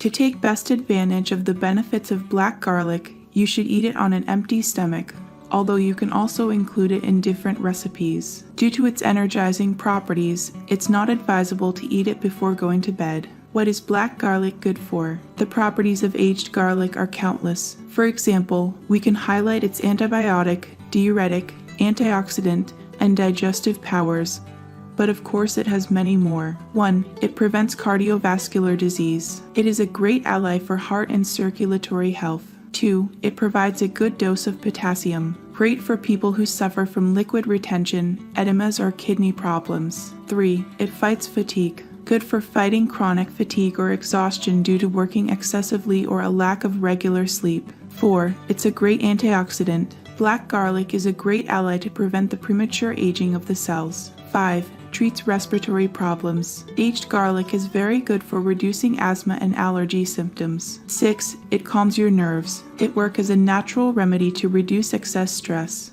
To take best advantage of the benefits of black garlic, you should eat it on an empty stomach, although you can also include it in different recipes. Due to its energizing properties, it's not advisable to eat it before going to bed. What is black garlic good for? The properties of aged garlic are countless. For example, we can highlight its antibiotic, diuretic, antioxidant, and digestive powers. But of course it has many more. 1. It prevents cardiovascular disease. It is a great ally for heart and circulatory health. 2. It provides a good dose of potassium, great for people who suffer from liquid retention, edemas, or kidney problems. 3. It fights fatigue, good for fighting chronic fatigue or exhaustion due to working excessively or a lack of regular sleep. 4. It's a great antioxidant. Black garlic is a great ally to prevent the premature aging of the cells. 5. Treats respiratory problems. Aged garlic is very good for reducing asthma and allergy symptoms. 6. It calms your nerves. It works as a natural remedy to reduce excess stress.